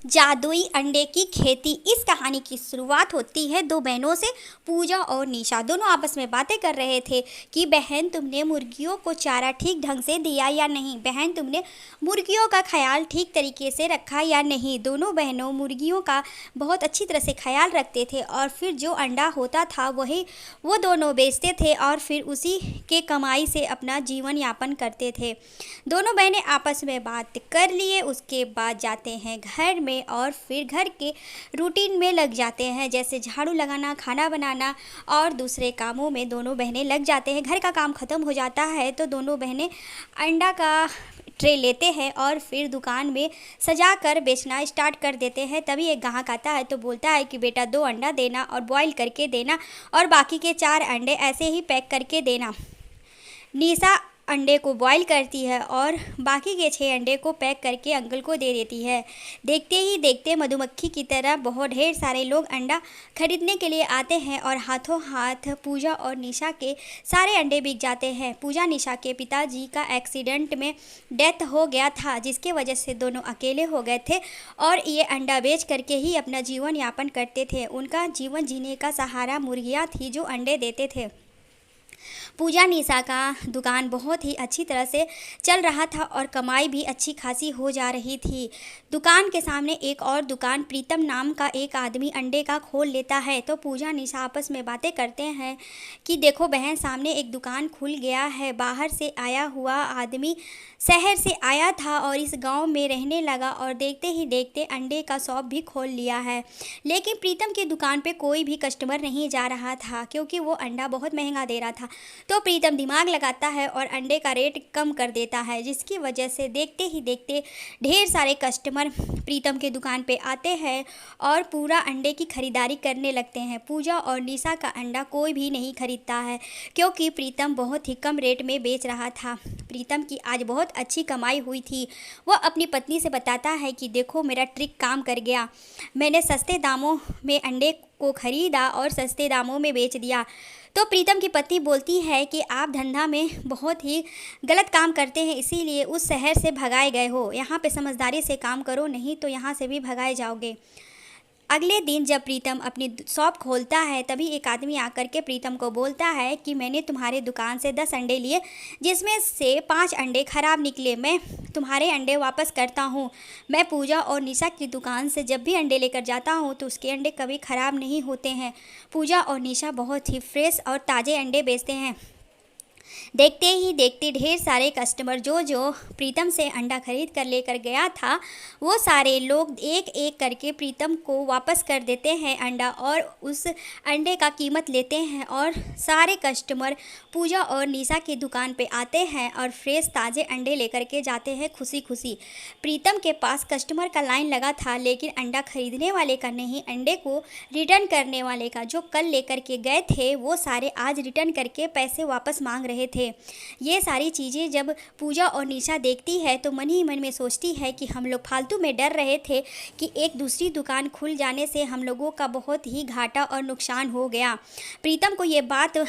जादुई अंडे की खेती। इस कहानी की शुरुआत होती है दो बहनों से। पूजा और निशा दोनों आपस में बातें कर रहे थे कि बहन, तुमने मुर्गियों को चारा ठीक ढंग से दिया या नहीं। बहन, तुमने मुर्गियों का ख्याल ठीक तरीके से रखा या नहीं। दोनों बहनों मुर्गियों का बहुत अच्छी तरह से ख्याल रखते थे और फिर जो अंडा होता था वही वो दोनों बेचते थे और फिर उसी के कमाई से अपना जीवन यापन करते थे। दोनों बहनें आपस में बात कर लिए, उसके बाद जाते हैं घर में और फिर घर के रूटीन में लग जाते हैं, जैसे झाड़ू लगाना, खाना बनाना और दूसरे कामों में दोनों बहनें लग जाते हैं। घर का काम ख़त्म हो जाता है तो दोनों बहनें अंडा का ट्रे लेते हैं और फिर दुकान में सजा कर बेचना स्टार्ट कर देते हैं। तभी एक ग्राहक आता है तो बोलता है कि बेटा, 2 अंडा देना और बॉईल करके देना और बाकी के 4 अंडे ऐसे ही पैक करके देना। निशा अंडे को बॉईल करती है और बाकी के 6 अंडे को पैक करके अंकल को दे देती है। देखते ही देखते मधुमक्खी की तरह बहुत ढेर सारे लोग अंडा खरीदने के लिए आते हैं और हाथों हाथ पूजा और निशा के सारे अंडे बिक जाते हैं। पूजा निशा के पिताजी का एक्सीडेंट में डेथ हो गया था, जिसके वजह से दोनों अकेले हो गए थे और ये अंडा बेच करके ही अपना जीवन यापन करते थे। उनका जीवन जीने का सहारा मुर्गियाँ थी जो अंडे देते थे। पूजा निशा का दुकान बहुत ही अच्छी तरह से चल रहा था और कमाई भी अच्छी खासी हो जा रही थी। दुकान के सामने एक और दुकान प्रीतम नाम का एक आदमी अंडे का खोल लेता है तो पूजा निशा आपस में बातें करते हैं कि देखो बहन, सामने एक दुकान खुल गया है। बाहर से आया हुआ आदमी शहर से आया था और इस गांव में रहने लगा और देखते ही देखते अंडे का शॉप भी खोल लिया है। लेकिन प्रीतम की दुकान पे कोई भी कस्टमर नहीं जा रहा था क्योंकि वो अंडा बहुत महंगा दे रहा था। तो प्रीतम दिमाग लगाता है और अंडे का रेट कम कर देता है, जिसकी वजह से देखते ही देखते ढेर सारे कस्टमर प्रीतम के दुकान पे आते हैं और पूरा अंडे की खरीदारी करने लगते हैं। पूजा और निशा का अंडा कोई भी नहीं खरीदता है क्योंकि प्रीतम बहुत ही कम रेट में बेच रहा था। प्रीतम की आज बहुत अच्छी कमाई हुई थी। वह अपनी पत्नी से बताता है कि देखो, मेरा ट्रिक काम कर गया। मैंने सस्ते दामों में अंडे को खरीदा और सस्ते दामों में बेच दिया। तो प्रीतम की पत्नी बोलती है कि आप धंधा में बहुत ही गलत काम करते हैं, इसीलिए उस शहर से भगाए गए हो। यहाँ पे समझदारी से काम करो, नहीं तो यहाँ से भी भगाए जाओगे। अगले दिन जब प्रीतम अपनी शॉप खोलता है तभी एक आदमी आकर के प्रीतम को बोलता है कि मैंने तुम्हारे दुकान से 10 अंडे लिए, जिसमें से 5 अंडे खराब निकले। मैं तुम्हारे अंडे वापस करता हूँ। मैं पूजा और निशा की दुकान से जब भी अंडे लेकर जाता हूँ तो उसके अंडे कभी ख़राब नहीं होते हैं। पूजा और निशा बहुत ही फ्रेश और ताज़े अंडे बेचते हैं। देखते ही देखते ढेर सारे कस्टमर जो जो प्रीतम से अंडा खरीद कर लेकर गया था, वो सारे लोग एक एक करके प्रीतम को वापस कर देते हैं अंडा और उस अंडे का कीमत लेते हैं और सारे कस्टमर पूजा और निशा की दुकान पे आते हैं और फ्रेश ताज़े अंडे लेकर के जाते हैं खुशी खुशी। प्रीतम के पास कस्टमर का लाइन लगा था, लेकिन अंडा खरीदने वाले का नहीं, अंडे को रिटर्न करने वाले का। जो कल लेकर के गए थे वो सारे आज रिटर्न करके पैसे वापस मांग रहे थे। ये सारी चीज़ें जब पूजा और निशा देखती है तो मन ही मन में सोचती है कि हम लोग फालतू में डर रहे थे कि एक दूसरी दुकान खुल जाने से हम लोगों का बहुत ही घाटा और नुकसान हो गया। प्रीतम को ये बात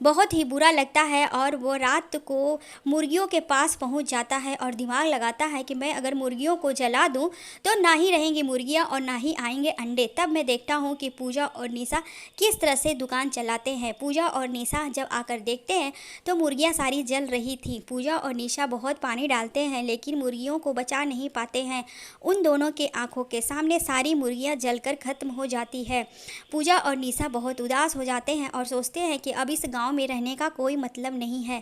बहुत ही बुरा लगता है और वो रात को मुर्गियों के पास पहुंच जाता है और दिमाग लगाता है कि मैं अगर मुर्गियों को जला दूं तो ना ही रहेंगी मुर्गियां और ना ही आएंगे अंडे। तब मैं देखता हूं कि पूजा और निशा किस तरह से दुकान चलाते हैं। पूजा और निशा जब आकर देखते हैं तो मुर्गियां सारी जल रही थी। पूजा और निशा बहुत पानी डालते हैं लेकिन मुर्गियों को बचा नहीं पाते हैं। उन दोनों के आँखों के सामने सारी मुर्गियाँ जलकर ख़त्म हो जाती है। पूजा और निशा बहुत उदास हो जाते हैं और सोचते हैं कि अब इस गाँव में रहने का कोई मतलब नहीं है,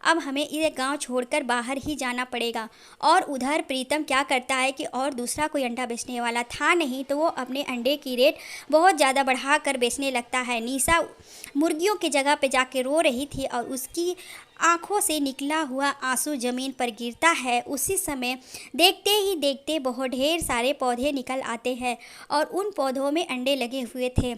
अब हमें ये गांव छोड़कर बाहर ही जाना पड़ेगा। और उधर प्रीतम क्या करता है कि और दूसरा कोई अंडा बेचने वाला था नहीं तो वो अपने अंडे की रेट बहुत ज़्यादा बढ़ा कर बेचने लगता है। निशा मुर्गियों की जगह पे जाके रो रही थी और उसकी आंखों से निकला हुआ आंसू ज़मीन पर गिरता है। उसी समय देखते ही देखते बहुत ढेर सारे पौधे निकल आते हैं और उन पौधों में अंडे लगे हुए थे।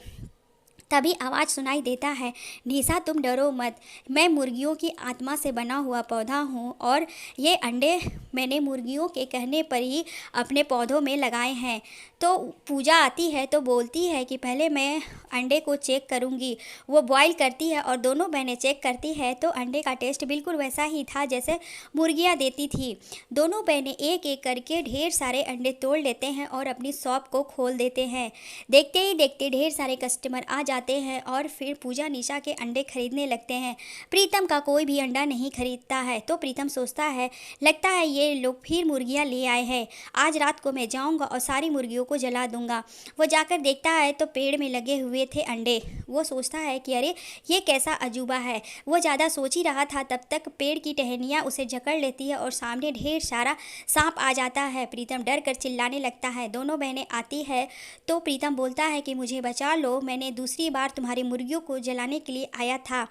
तभी आवाज़ सुनाई देता है, निशा तुम डरो मत, मैं मुर्गियों की आत्मा से बना हुआ पौधा हूँ और ये अंडे मैंने मुर्गियों के कहने पर ही अपने पौधों में लगाए हैं। तो पूजा आती है तो बोलती है कि पहले मैं अंडे को चेक करूँगी। वो बॉईल करती है और दोनों बहनें चेक करती है तो अंडे का टेस्ट बिल्कुल वैसा ही था जैसे मुर्गियाँ देती थी। दोनों बहनें एक एक करके ढेर सारे अंडे तोड़ लेते हैं और अपनी शॉप को खोल देते हैं। देखते ही देखते ढेर सारे कस्टमर आ जाते हैं और फिर पूजा निशा के अंडे खरीदने लगते हैं। प्रीतम का कोई भी अंडा नहीं खरीदता है तो प्रीतम सोचता है, लगता है ये लोग फिर मुर्गियाँ ले आए हैं। आज रात को मैं जाऊँगा और सारी मुर्गियों को जला दूंगा। वो जाकर देखता है तो पेड़ में लगे हुए थे अंडे। वो सोचता है कि अरे ये कैसा अजूबा है। वो ज़्यादा सोच ही रहा था तब तक पेड़ की टहनियाँ उसे जकड़ लेती है और सामने ढेर सारा सांप आ जाता है। प्रीतम डर कर चिल्लाने लगता है। दोनों बहनें आती है तो प्रीतम बोलता है कि मुझे बचा लो, मैंने दूसरी बार तुम्हारी मुर्गियों को जलाने के लिए आया था।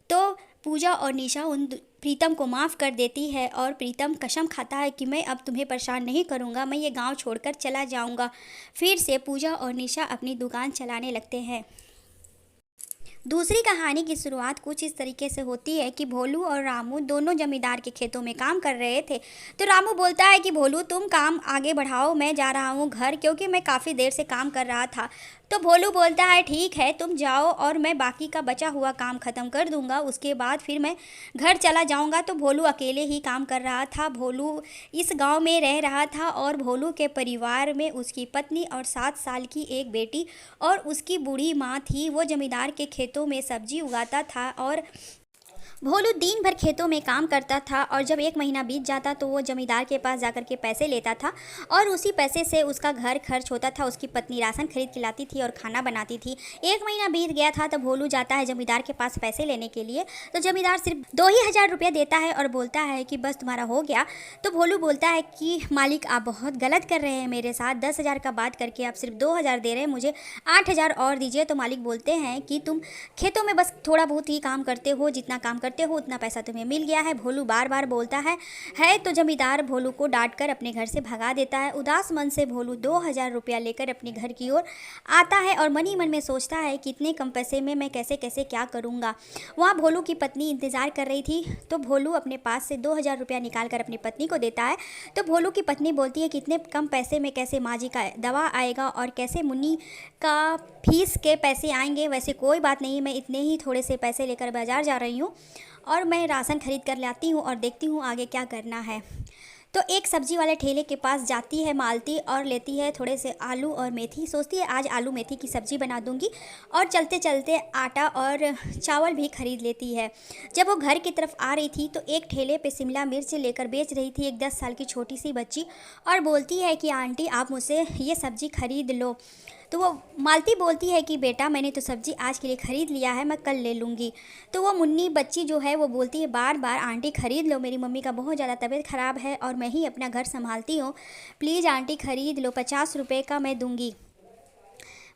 तो पूजा और निशा प्रीतम को माफ़ कर देती है और प्रीतम कसम खाता है कि मैं अब तुम्हें परेशान नहीं करूँगा, मैं ये गांव छोड़कर चला जाऊँगा। फिर से पूजा और निशा अपनी दुकान चलाने लगते हैं। दूसरी कहानी की शुरुआत कुछ इस तरीके से होती है कि भोलू और रामू दोनों जमींदार के खेतों में काम कर रहे थे। तो रामू बोलता है कि भोलू तुम काम आगे बढ़ाओ, मैं जा रहा हूँ घर, क्योंकि मैं काफ़ी देर से काम कर रहा था। तो भोलू बोलता है ठीक है तुम जाओ और मैं बाकी का बचा हुआ काम ख़त्म कर दूंगा, उसके बाद फिर मैं घर चला जाऊंगा। तो भोलू अकेले ही काम कर रहा था। भोलू इस गांव में रह रहा था और भोलू के परिवार में उसकी पत्नी और 7 साल की एक बेटी और उसकी बूढ़ी माँ थी। वो जमींदार के खेतों में सब्जी उगाता था और भोलू दिन भर खेतों में काम करता था और जब 1 महीना बीत जाता तो वो जमींदार के पास जाकर के पैसे लेता था और उसी पैसे से उसका घर खर्च होता था। उसकी पत्नी राशन खरीद के लाती थी और खाना बनाती थी। 1 महीना बीत गया था तो भोलू जाता है जमींदार के पास पैसे लेने के लिए। तो जमींदार सिर्फ 2,000 रुपये देता है और बोलता है कि बस तुम्हारा हो गया। तो भोलू बोलता है कि मालिक आप बहुत गलत कर रहे हैं मेरे साथ, 10,000 का बात करके आप सिर्फ 2,000 दे रहे हैं, मुझे 8,000 और दीजिए। तो मालिक बोलते हैं कि तुम खेतों में बस थोड़ा बहुत ही काम करते हो, जितना काम करते हो उतना पैसा तुम्हें मिल गया है। भोलू बार बार बोलता है तो जमींदार भोलू को डांट कर अपने घर से भगा देता है। उदास मन से भोलू 2,000 रुपया लेकर अपने घर की ओर आता है और मन ही मन में सोचता है कि इतने कम पैसे में मैं कैसे कैसे क्या करूँगा। वहाँ भोलू की पत्नी इंतज़ार कर रही थी तो भोलू अपने पास से 2,000 रुपया निकाल कर अपनी पत्नी को देता है। तो भोलू की पत्नी बोलती है कि इतने कम पैसे में कैसे माँ जी का दवा आएगा और कैसे मुन्नी का फीस के पैसे आएंगे। वैसे कोई बात नहीं, मैं इतने ही थोड़े से पैसे लेकर बाज़ार जा रही हूँ और मैं राशन खरीद कर लाती हूँ और देखती हूँ आगे क्या करना है। तो एक सब्जी वाले ठेले के पास जाती है मालती और लेती है थोड़े से आलू और मेथी। सोचती है आज आलू मेथी की सब्ज़ी बना दूंगी और चलते चलते आटा और चावल भी खरीद लेती है। जब वो घर की तरफ आ रही थी तो एक ठेले पे शिमला मिर्च लेकर बेच रही थी एक 10 साल की छोटी सी बच्ची और बोलती है कि आंटी आप मुझसे ये सब्ज़ी खरीद लो। तो वो मालती बोलती है कि बेटा मैंने तो सब्ज़ी आज के लिए ख़रीद लिया है, मैं कल ले लूँगी। तो वो मुन्नी बच्ची जो है वो बोलती है बार बार आंटी ख़रीद लो, मेरी मम्मी का बहुत ज़्यादा तबीयत ख़राब है और मैं ही अपना घर संभालती हूँ, प्लीज़ आंटी ख़रीद लो, 50 रुपये का मैं दूँगी।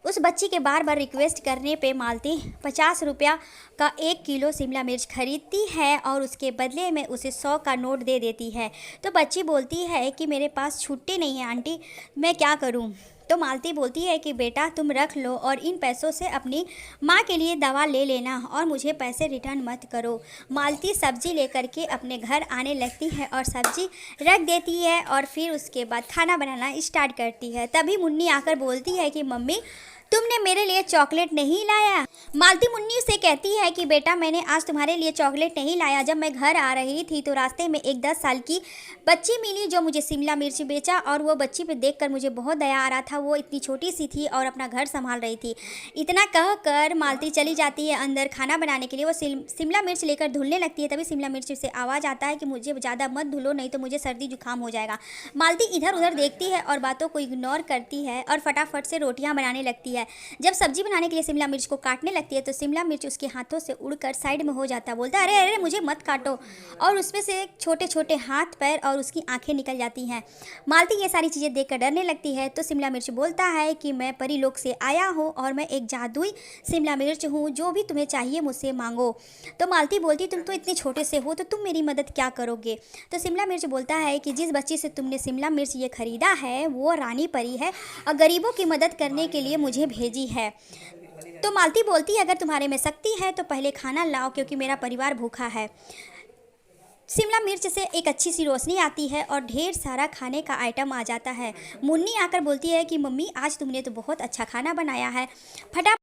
उस बच्ची के बार बार रिक्वेस्ट करने पे मालती 50 रुपया का 1 किलो शिमला मिर्च खरीदती है और उसके बदले में उसे 100 का नोट दे देती है। तो बच्ची बोलती है कि मेरे पास छुट्टी नहीं है आंटी, मैं क्या करूं। तो मालती बोलती है कि बेटा तुम रख लो और इन पैसों से अपनी माँ के लिए दवा ले लेना और मुझे पैसे रिटर्न मत करो। मालती सब्ज़ी लेकर के अपने घर आने लगती है और सब्ज़ी रख देती है और फिर उसके बाद खाना बनाना स्टार्ट करती है। तभी मुन्नी आकर बोलती है कि मम्मी तुमने मेरे लिए चॉकलेट नहीं लाया। मालती मुन्नी से कहती है कि बेटा मैंने आज तुम्हारे लिए चॉकलेट नहीं लाया, जब मैं घर आ रही थी तो रास्ते में एक 10 साल की बच्ची मिली जो मुझे शिमला मिर्च बेचा और वो बच्ची पे देखकर मुझे बहुत दया आ रहा था। वो इतनी छोटी सी थी और अपना घर संभाल रही थी। इतना कहकर मालती चली जाती है अंदर खाना बनाने के लिए। वो शिमला मिर्च लेकर धुलने लगती है। तभी शिमला मिर्च से आवाज़ आता है कि मुझे ज़्यादा मत धुलो नहीं तो मुझे सर्दी जुकाम हो जाएगा। मालती इधर उधर देखती है और बातों को इग्नोर करती है और फटाफट से रोटियाँ बनाने लगती है। जब सब्जी बनाने के लिए शिमला मिर्च को काटने लगती है तो शिमला मिर्च उसके हाथों से उड़कर साइड में हो जाता है। बोलता है अरे अरे मुझे मत काटो और उसमें से छोटे छोटे हाथ पैर और उसकी आंखें निकल जाती हैं। मालती ये सारी चीज़ें देखकर डरने लगती है। तो शिमला मिर्च बोलता है कि मैं परीलोक से आया हूँ और मैं एक जादुई शिमला मिर्च हूँ, जो भी तुम्हें चाहिए मुझसे मांगो। तो मालती बोलती तुम तो इतने छोटे से हो तो तुम मेरी मदद क्या करोगे। तो शिमला मिर्च बोलता है कि जिस बच्ची से तुमने शिमला मिर्च ये खरीदा है वो रानी परी है और गरीबों की मदद करने के लिए मुझे भेजी है। तो मालती बोलती है अगर तुम्हारे में शक्ति है तो पहले खाना लाओ क्योंकि मेरा परिवार भूखा है। शिमला मिर्च से एक अच्छी सी रोशनी आती है और ढेर सारा खाने का आइटम आ जाता है। मुन्नी आकर बोलती है कि मम्मी आज तुमने तो बहुत अच्छा खाना बनाया है। फटा